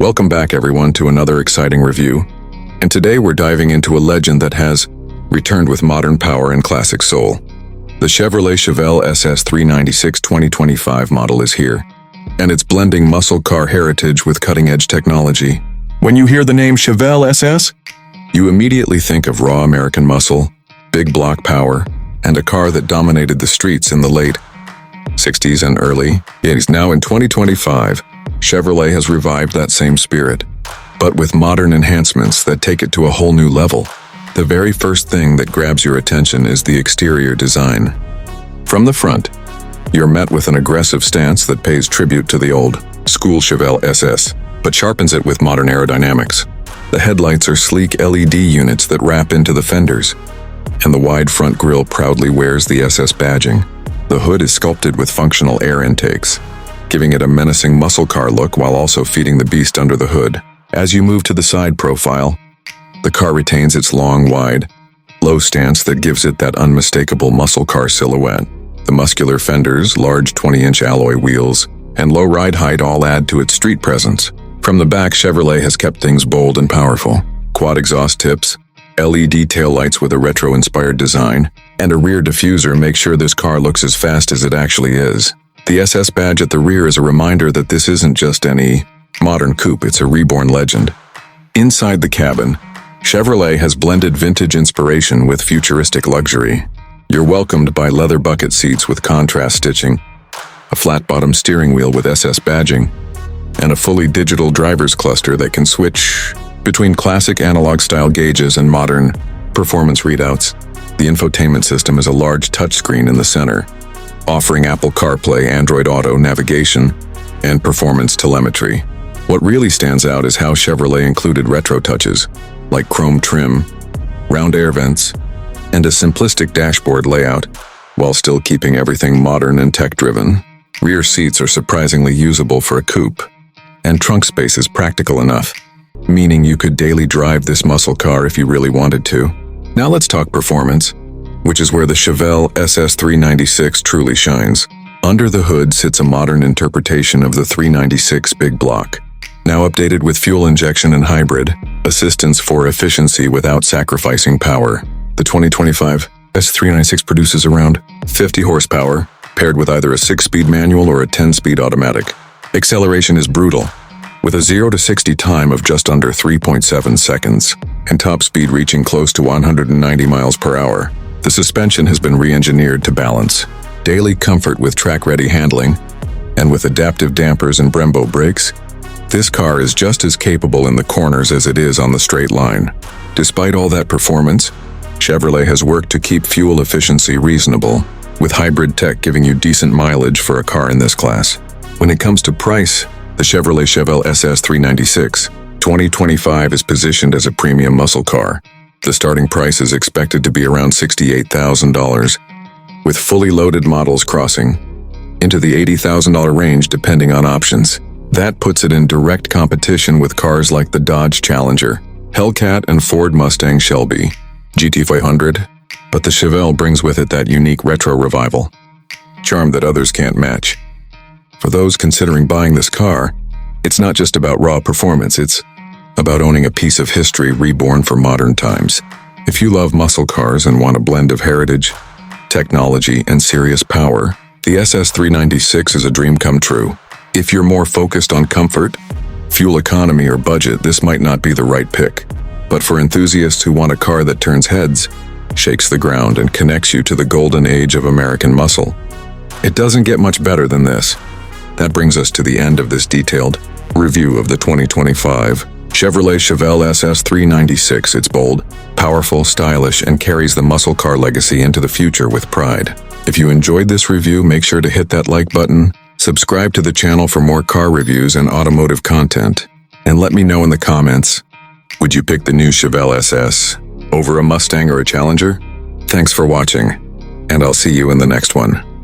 Welcome back everyone to another exciting review, and today we're diving into a legend that has returned with modern power and classic soul. The Chevrolet Chevelle SS 396 2025 model is here, and it's blending muscle car heritage with cutting-edge technology. When you hear the name Chevelle SS, you immediately think of raw American muscle, big block power, and a car that dominated the streets in the late 60s and early 80s. Now in 2025, Chevrolet has revived that same spirit, but with modern enhancements that take it to a whole new level. The very first thing that grabs your attention is the exterior design. From the front, you're met with an aggressive stance that pays tribute to the old school Chevelle SS, but sharpens it with modern aerodynamics. The headlights are sleek LED units that wrap into the fenders, and the wide front grille proudly wears the SS badging. The hood is sculpted with functional air intakes, giving it a menacing muscle car look while also feeding the beast under the hood. As you move to the side profile, the car retains its long, wide, low stance that gives it that unmistakable muscle car silhouette. The muscular fenders, large 20-inch alloy wheels, and low ride height all add to its street presence. From the back, Chevrolet has kept things bold and powerful. Quad exhaust tips, LED taillights with a retro-inspired design, and a rear diffuser make sure this car looks as fast as it actually is. The SS badge at the rear is a reminder that this isn't just any modern coupe, it's a reborn legend. Inside the cabin, Chevrolet has blended vintage inspiration with futuristic luxury. You're welcomed by leather bucket seats with contrast stitching, a flat-bottom steering wheel with SS badging, and a fully digital driver's cluster that can switch between classic analog-style gauges and modern performance readouts. The infotainment system is a large touchscreen in the center, offering Apple CarPlay, Android Auto navigation, and performance telemetry. What really stands out is how Chevrolet included retro touches, like chrome trim, round air vents, and a simplistic dashboard layout, while still keeping everything modern and tech-driven. Rear seats are surprisingly usable for a coupe, and trunk space is practical enough, meaning you could daily drive this muscle car if you really wanted to. Now let's talk performance, which is where the Chevelle SS 396 truly shines. Under the hood sits a modern interpretation of the 396 big block, now updated with fuel injection and hybrid assistance for efficiency without sacrificing power. The 2025 S396 produces around 50 horsepower, paired with either a 6-speed manual or a 10-speed automatic. Acceleration is brutal, with a 0 to 60 time of just under 3.7 seconds, and top speed reaching close to 190 miles per hour. The suspension has been re-engineered to balance daily comfort with track-ready handling, and with adaptive dampers and Brembo brakes, this car is just as capable in the corners as it is on the straight line. Despite all that performance, Chevrolet has worked to keep fuel efficiency reasonable, with hybrid tech giving you decent mileage for a car in this class. When it comes to price, the Chevrolet Chevelle SS 396 2025 is positioned as a premium muscle car. The starting price is expected to be around $68,000, with fully loaded models crossing into the $80,000 range depending on options. That puts it in direct competition with cars like the Dodge Challenger, Hellcat, and Ford Mustang Shelby GT500, but the Chevelle brings with it that unique retro revival charm that others can't match. For those considering buying this car, it's not just about raw performance, it's about owning a piece of history reborn for modern times. If you love muscle cars and want a blend of heritage, technology, and serious power, the SS 396 is a dream come true. If you're more focused on comfort, fuel economy, or budget, this might not be the right pick. But for enthusiasts who want a car that turns heads, shakes the ground, and connects you to the golden age of American muscle, it doesn't get much better than this. That brings us to the end of this detailed review of the 2025 Chevrolet Chevelle SS 396. It's bold, powerful, stylish, and carries the muscle car legacy into the future with pride. If you enjoyed this review, make sure to hit that like button, subscribe to the channel for more car reviews and automotive content, and let me know in the comments, would you pick the new Chevelle SS over a Mustang or a Challenger? Thanks for watching, and I'll see you in the next one.